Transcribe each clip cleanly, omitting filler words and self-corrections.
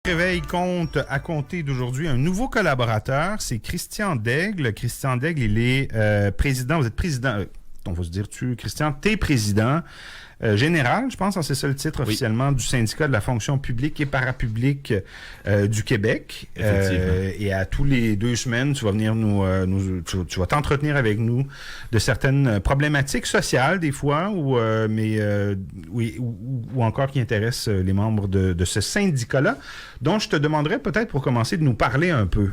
Réveil compte à compter d'aujourd'hui un nouveau collaborateur, c'est Christian Daigle. Christian Daigle, il est président, vous êtes président, on va se dire Christian, t'es président général, je pense, c'est ça le titre officiellement, du syndicat de la fonction publique et parapublique du Québec. Et à tous les 2 semaines, tu vas venir tu vas t'entretenir avec nous de certaines problématiques sociales des fois, ou encore qui intéressent les membres de ce syndicat-là. Donc, je te demanderais peut-être pour commencer de nous parler un peu.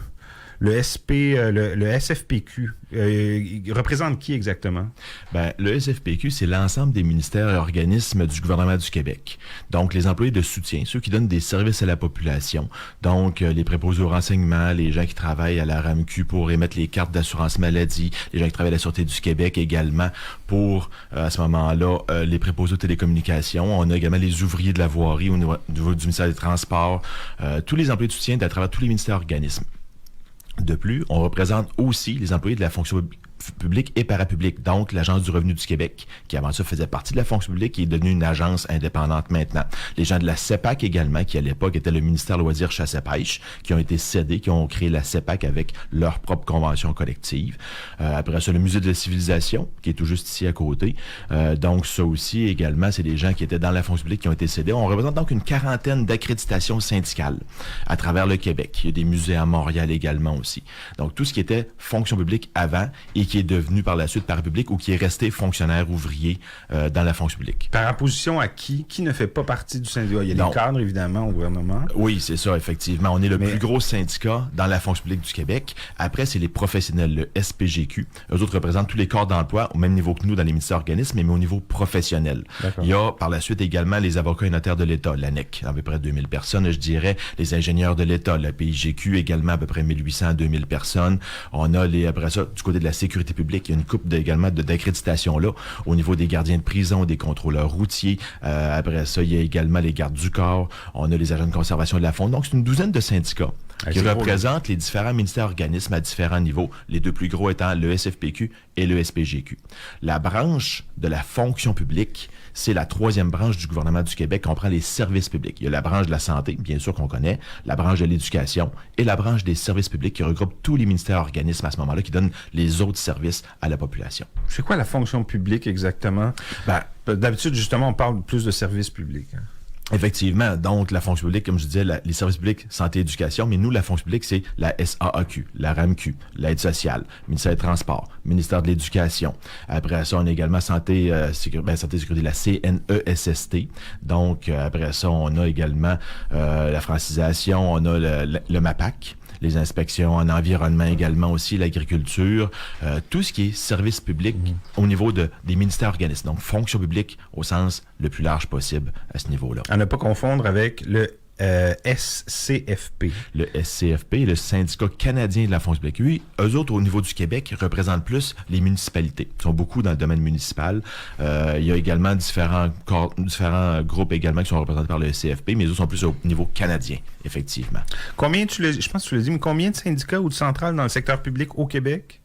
Le SFPQ, il représente qui exactement? Le SFPQ, c'est l'ensemble des ministères et organismes du gouvernement du Québec. Donc, les employés de soutien, ceux qui donnent des services à la population. Donc, les préposés au renseignement, les gens qui travaillent à la RAMQ pour émettre les cartes d'assurance maladie, les gens qui travaillent à la Sûreté du Québec également pour, à ce moment-là, les préposés aux télécommunications. On a également les ouvriers de la voirie au niveau du ministère des Transports, tous les employés de soutien à travers tous les ministères et organismes. De plus, on représente aussi les employés de la fonction publique et parapublique, donc l'Agence du revenu du Québec, qui avant ça faisait partie de la fonction publique, qui est devenue une agence indépendante maintenant. Les gens de la CEPAC également, qui à l'époque était le ministère Loisirs, Chasse et Pêche, qui ont été cédés, qui ont créé la CEPAC avec leur propre convention collective. Après ça, le Musée de la civilisation, qui est tout juste ici à côté. Donc ça aussi également, c'est des gens qui étaient dans la fonction publique qui ont été cédés. On représente donc une quarantaine d'accréditations syndicales à travers le Québec. Il y a des musées à Montréal également aussi. Donc tout ce qui était fonction publique avant et qui est devenu par la suite parapublic ou qui est resté fonctionnaire ouvrier dans la fonction publique. Par opposition à qui? Qui ne fait pas partie du syndicat? Il y a les cadres, évidemment, au gouvernement. Oui, c'est ça, effectivement. On est le plus gros syndicat dans la fonction publique du Québec. Après, c'est les professionnels, le SPGQ. Eux autres représentent tous les corps d'emploi au même niveau que nous dans les ministères organismes, mais au niveau professionnel. D'accord. Il y a par la suite également les avocats et notaires de l'État, l'ANEC, à peu près 2000 personnes, je dirais. Les ingénieurs de l'État, la PIGQ également, à peu près 1800 à 2000 personnes. On a après ça, du côté de la sécurité publique, il y a une couple également d'accréditation là, au niveau des gardiens de prison, des contrôleurs routiers. Après ça, il y a également les gardes du corps. On a les agents de conservation de la faune. Donc, c'est une douzaine de syndicats qui représentent les différents ministères et organismes à différents niveaux, les 2 plus gros étant le SFPQ et le SPGQ. La branche de la fonction publique, c'est la 3e branche du gouvernement du Québec qui comprend les services publics. Il y a la branche de la santé, bien sûr qu'on connaît, la branche de l'éducation et la branche des services publics qui regroupe tous les ministères et organismes à ce moment-là qui donnent les autres services à la population. C'est quoi la fonction publique exactement? D'habitude, justement, on parle plus de services publics. Hein? Effectivement. Donc, la fonction publique, comme je disais, les services publics, santé, éducation, mais nous, la fonction publique, c'est la SAAQ, la RAMQ, l'aide sociale, ministère des Transports, ministère de l'Éducation. Après ça, on a également santé, sécurité, la CNESST. Donc, après ça, on a également la francisation, on a le MAPAC. Les inspections en environnement également aussi, l'agriculture, tout ce qui est service public au niveau des ministères organismes. Donc, fonction publique au sens le plus large possible à ce niveau-là. À ne pas confondre avec le SCFP. Le SCFP, le syndicat canadien de la fonction publique. Oui, eux autres, au niveau du Québec, représentent plus les municipalités. Ils sont beaucoup dans le domaine municipal. Il y a également différents groupes également qui sont représentés par le SCFP, mais eux autres sont plus au niveau canadien, effectivement. Je pense que tu l'as dit, mais combien de syndicats ou de centrales dans le secteur public au Québec?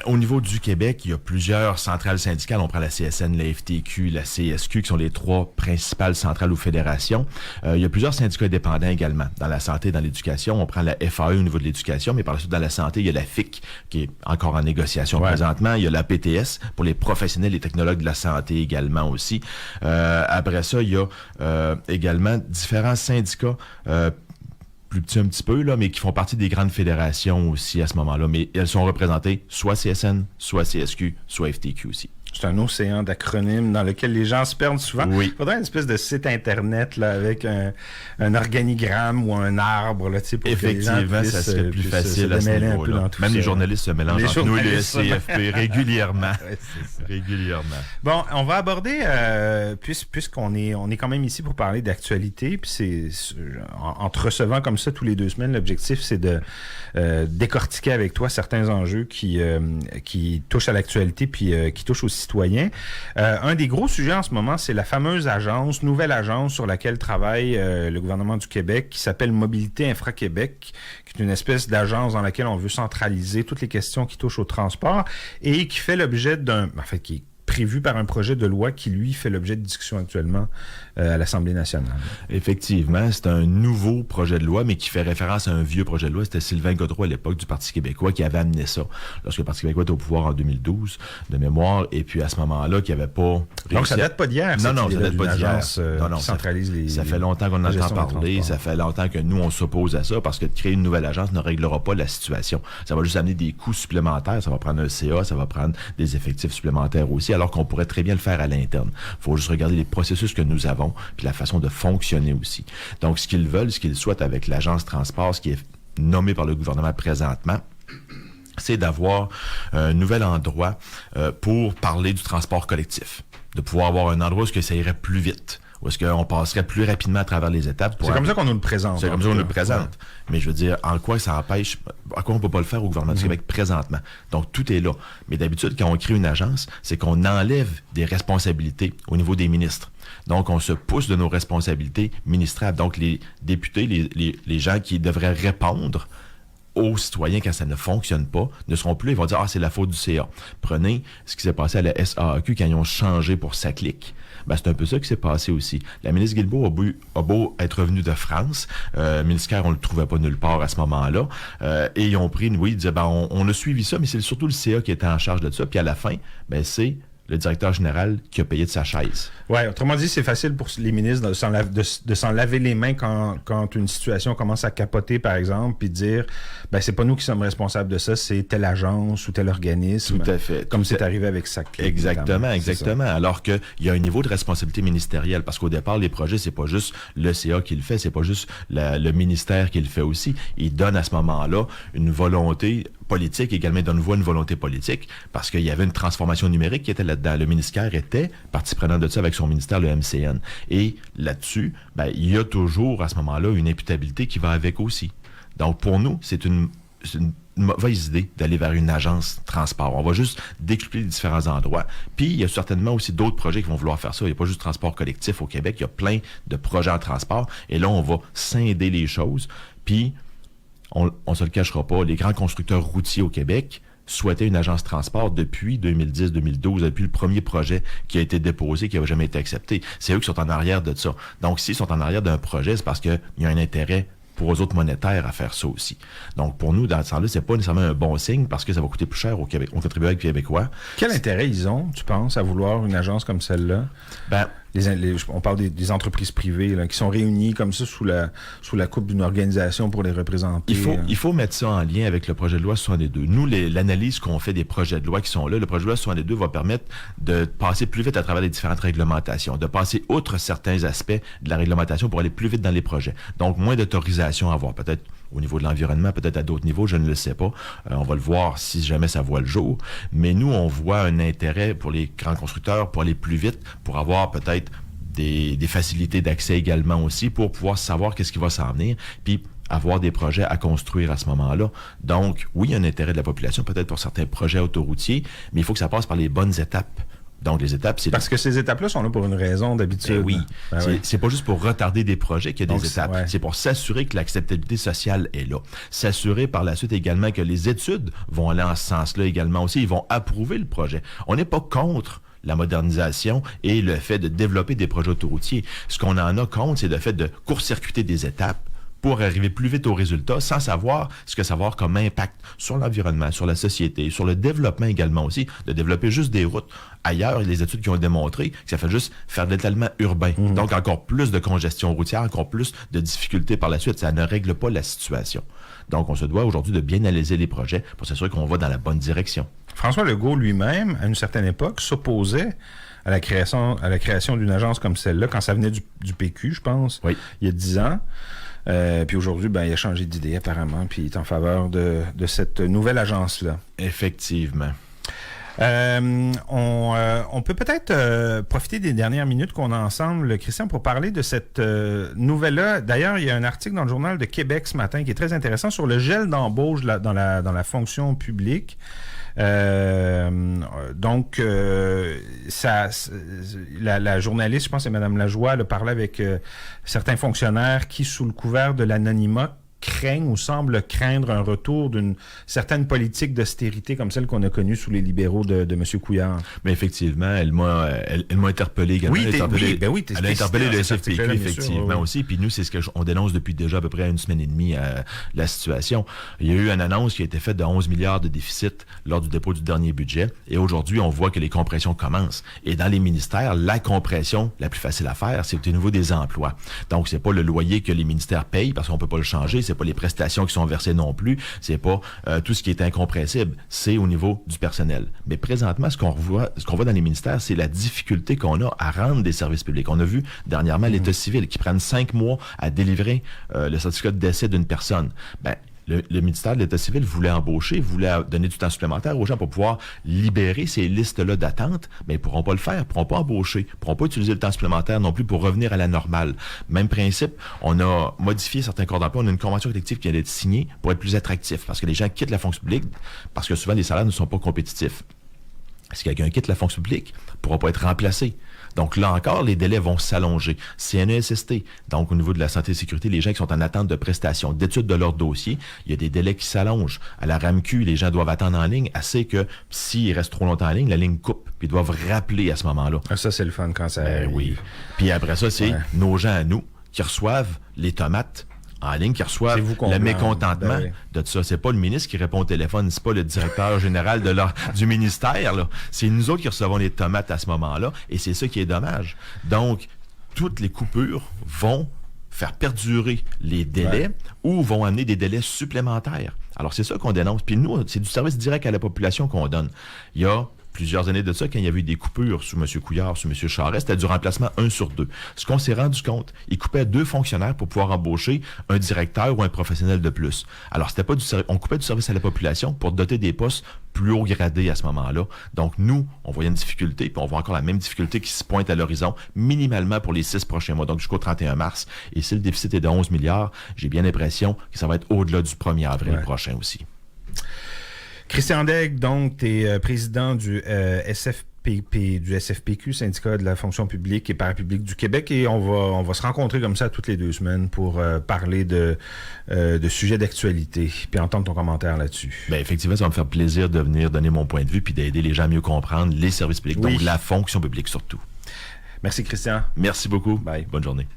Au niveau du Québec, il y a plusieurs centrales syndicales. On prend la CSN, la FTQ, la CSQ, qui sont les 3 principales centrales ou fédérations. Il y a plusieurs syndicats indépendants également. Dans la santé, dans l'éducation, on prend la FAE au niveau de l'éducation, mais par la suite, dans la santé, il y a la FIC, qui est encore en négociation présentement. Il y a la PTS, pour les professionnels et technologues de la santé également aussi. Après ça, il y a également différents syndicats plus petits un petit peu, là, mais qui font partie des grandes fédérations aussi à ce moment-là. Mais elles sont représentées soit CSN, soit CSQ, soit FTQ aussi. C'est un océan d'acronymes dans lequel les gens se perdent souvent. Oui. Il faudrait une espèce de site Internet là, avec un organigramme ou un arbre. Là, pour effectivement, que les gens puissent, ça serait plus facile à ce niveau-là. Même les journalistes se mélangent entre nous et le SCFP régulièrement. Régulièrement. Bon, on va aborder, puisqu'on est quand même ici pour parler d'actualité, puis en te recevant comme ça tous les 2 semaines, l'objectif, c'est de décortiquer avec toi certains enjeux qui touchent à l'actualité puis qui touchent aussi citoyens. Un des gros sujets en ce moment, c'est la fameuse nouvelle agence sur laquelle travaille le gouvernement du Québec, qui s'appelle Mobilité Infra-Québec, qui est une espèce d'agence dans laquelle on veut centraliser toutes les questions qui touchent au transport et qui fait l'objet qui est prévu par un projet de loi qui, lui, fait l'objet de discussion actuellement à l'Assemblée nationale. Effectivement, c'est un nouveau projet de loi, mais qui fait référence à un vieux projet de loi. C'était Sylvain Gaudreau à l'époque du Parti québécois qui avait amené ça, lorsque le Parti québécois était au pouvoir en 2012, de mémoire, et puis à ce moment-là, qu'il n'y avait pas réussi. Donc ça date pas d'hier, non, ça date pas d'hier. Qui centralise les... Ça fait longtemps qu'on en entend parler, ça fait longtemps que nous, on s'oppose à ça, parce que de créer une nouvelle agence ne réglera pas la situation. Ça va juste amener des coûts supplémentaires, ça va prendre un CA, ça va prendre des effectifs supplémentaires aussi, alors qu'on pourrait très bien le faire à l'interne. Il faut juste regarder les processus que nous avons, puis la façon de fonctionner aussi. Donc, ce qu'ils souhaitent avec l'agence transport, ce qui est nommé par le gouvernement présentement, c'est d'avoir un nouvel endroit pour parler du transport collectif, de pouvoir avoir un endroit où ça irait plus vite, où est-ce qu'on passerait plus rapidement à travers les étapes. C'est comme ça qu'on nous le présente. C'est comme ça qu'on nous le présente. Mais je veux dire, en quoi ça empêche, à quoi on peut pas le faire au gouvernement du Québec présentement. Donc, tout est là. Mais d'habitude, quand on crée une agence, c'est qu'on enlève des responsabilités au niveau des ministres. Donc, on se pousse de nos responsabilités ministrables. Donc, les députés, les gens qui devraient répondre aux citoyens quand ça ne fonctionne pas, ne seront plus là, ils vont dire « Ah, c'est la faute du CA ». Prenez ce qui s'est passé à la SAAQ quand ils ont changé pour SACLIC. Ben, c'est un peu ça qui s'est passé aussi. La ministre Guilbeault a beau être revenue de France, ministère, on le trouvait pas nulle part à ce moment-là, et ils ont pris, ils disaient, ben, on a suivi ça, mais c'est surtout le CA qui était en charge de ça, puis à la fin, ben, c'est le directeur général qui a payé de sa chaise. Oui, autrement dit, c'est facile pour les ministres de s'en laver les mains quand une situation commence à capoter, par exemple, puis de dire, ben c'est pas nous qui sommes responsables de ça, c'est telle agence ou tel organisme. Tout à fait. Comme c'est arrivé avec SAC. Exactement. Alors qu'il y a un niveau de responsabilité ministérielle, parce qu'au départ, les projets, c'est pas juste le CA qui le fait, c'est pas juste le ministère qui le fait aussi. Il donne à ce moment-là une volonté politique, également donne voix à une volonté politique, parce qu'il y avait une transformation numérique qui était là-dedans. Le ministère était partie prenante de ça avec son ministère, le MCN. Et là-dessus, ben, il y a toujours, à ce moment-là, une imputabilité qui va avec aussi. Donc, pour nous, c'est une mauvaise idée d'aller vers une agence transport. On va juste décupler les différents endroits. Puis, il y a certainement aussi d'autres projets qui vont vouloir faire ça. Il n'y a pas juste transport collectif au Québec. Il y a plein de projets en transport. Et là, on va scinder les choses. Puis, on ne se le cachera pas, les grands constructeurs routiers au Québec souhaitaient une agence transport depuis 2010-2012, depuis le premier projet qui a été déposé, qui n'avait jamais été accepté. C'est eux qui sont en arrière de ça. Donc, s'ils sont en arrière d'un projet, c'est parce qu'il y a un intérêt pour eux autres monétaires à faire ça aussi. Donc, pour nous, dans ce sens-là, c'est pas nécessairement un bon signe parce que ça va coûter plus cher aux contribuables québécois. Quel intérêt ils ont, tu penses, à vouloir une agence comme celle-là? Ben, on parle des entreprises privées là, qui sont réunies comme ça sous la coupe d'une organisation pour les représenter. Il faut mettre ça en lien avec le projet de loi 62. Nous, l'analyse qu'on fait des projets de loi qui sont là, le projet de loi 62 va permettre de passer plus vite à travers les différentes réglementations, de passer outre certains aspects de la réglementation pour aller plus vite dans les projets. Donc, moins d'autorisation à avoir, peut-être au niveau de l'environnement, peut-être à d'autres niveaux, je ne le sais pas. On va le voir si jamais ça voit le jour. Mais nous, on voit un intérêt pour les grands constructeurs pour aller plus vite, pour avoir peut-être des facilités d'accès également aussi, pour pouvoir savoir qu'est-ce qui va s'en venir, puis avoir des projets à construire à ce moment-là. Donc, oui, il y a un intérêt de la population, peut-être pour certains projets autoroutiers, mais il faut que ça passe par les bonnes étapes. Donc, les étapes, c'est... Parce que ces étapes-là sont là pour une raison d'habitude. Oui. C'est pas juste pour retarder des projets qu'il y a des étapes. Ouais. C'est pour s'assurer que l'acceptabilité sociale est là. S'assurer par la suite également que les études vont aller en ce sens-là également aussi. Ils vont approuver le projet. On n'est pas contre la modernisation et le fait de développer des projets autoroutiers. Ce qu'on en a contre, c'est le fait de court-circuiter des étapes pour arriver plus vite au résultat sans savoir ce que ça va avoir comme impact sur l'environnement, sur la société, sur le développement également aussi, de développer juste des routes. Ailleurs, il y a des études qui ont démontré que ça fait juste faire de l'étalement urbain. Donc, encore plus de congestion routière, encore plus de difficultés par la suite. Ça ne règle pas la situation. Donc, on se doit aujourd'hui de bien analyser les projets pour s'assurer qu'on va dans la bonne direction. François Legault lui-même, à une certaine époque, s'opposait à la création d'une agence comme celle-là, quand ça venait du PQ, je pense, il y a 10 ans. Puis aujourd'hui, ben, il a changé d'idée apparemment, puis il est en faveur de cette nouvelle agence-là. Effectivement. On peut peut-être profiter des dernières minutes qu'on a ensemble, Christian, pour parler de cette nouvelle-là. D'ailleurs, il y a un article dans le Journal de Québec ce matin qui est très intéressant sur le gel d'embauche dans la fonction publique. Donc, la journaliste, je pense que c'est Mme Lajoie, elle a parlé avec certains fonctionnaires qui, sous le couvert de l'anonymat, craignent ou semblent craindre un retour d'une certaine politique d'austérité comme celle qu'on a connue sous les libéraux de M. Couillard. Mais effectivement, elle m'a interpellé également. Oui, elle a interpellé le SFPQ, SFPQ, effectivement, aussi. Puis nous, c'est ce qu'on dénonce depuis déjà à peu près une semaine et demie la situation. Il y a eu une annonce qui a été faite de 11 milliards de déficit lors du dépôt du dernier budget. Et aujourd'hui, on voit que les compressions commencent. Et dans les ministères, la compression la plus facile à faire, c'est au niveau des emplois. Donc, c'est pas le loyer que les ministères payent parce qu'on peut pas le changer. C'est pas les prestations qui sont versées non plus. C'est pas tout ce qui est incompressible. C'est au niveau du personnel. Mais présentement, ce qu'on voit dans les ministères, c'est la difficulté qu'on a à rendre des services publics. On a vu dernièrement l'État civil qui prennent 5 mois à délivrer le certificat de décès d'une personne. Le ministère de l'État civil voulait embaucher, voulait donner du temps supplémentaire aux gens pour pouvoir libérer ces listes-là d'attente, mais ils ne pourront pas le faire, ils ne pourront pas embaucher, ils ne pourront pas utiliser le temps supplémentaire non plus pour revenir à la normale. Même principe, on a modifié certains corps d'emploi, on a une convention collective qui vient d'être signée pour être plus attractif, parce que les gens quittent la fonction publique parce que souvent les salaires ne sont pas compétitifs. Si quelqu'un quitte la fonction publique, il ne pourra pas être remplacé. Donc là encore, les délais vont s'allonger. CNESST, donc au niveau de la santé et sécurité, les gens qui sont en attente de prestations, d'études de leur dossier, il y a des délais qui s'allongent. À la RAMQ, les gens doivent attendre en ligne assez que s'ils restent trop longtemps en ligne, la ligne coupe, puis ils doivent rappeler à ce moment-là. Ah, ça, c'est le fun quand ça arrive. Oui. Puis après ça, c'est nos gens à nous qui reçoivent les tomates en ligne, qui reçoivent le mécontentement de ça. C'est pas le ministre qui répond au téléphone, c'est pas le directeur général du ministère, là. C'est nous autres qui recevons les tomates à ce moment-là, et c'est ça qui est dommage. Donc, toutes les coupures vont faire perdurer les délais ou vont amener des délais supplémentaires. Alors, c'est ça qu'on dénonce. Puis nous, c'est du service direct à la population qu'on donne. Il y a plusieurs années de ça, quand il y avait eu des coupures sous M. Couillard, sous M. Charest, c'était du remplacement 1 sur 2. Ce qu'on s'est rendu compte, il coupait 2 fonctionnaires pour pouvoir embaucher un directeur ou un professionnel de plus. Alors, c'était pas on coupait du service à la population pour doter des postes plus haut gradés à ce moment-là. Donc, nous, on voyait une difficulté, puis on voit encore la même difficulté qui se pointe à l'horizon, minimalement pour les 6 prochains mois, donc jusqu'au 31 mars. Et si le déficit est de 11 milliards, j'ai bien l'impression que ça va être au-delà du 1er avril prochain aussi. Christian Daigle, donc, tu es président du SFPQ, syndicat de la fonction publique et parapublique du Québec, et on va se rencontrer comme ça toutes les 2 semaines pour parler de sujets d'actualité, puis entendre ton commentaire là-dessus. Bien, effectivement, ça va me faire plaisir de venir donner mon point de vue puis d'aider les gens à mieux comprendre les services publics, donc la fonction publique surtout. Merci, Christian. Merci beaucoup. Bye. Bonne journée.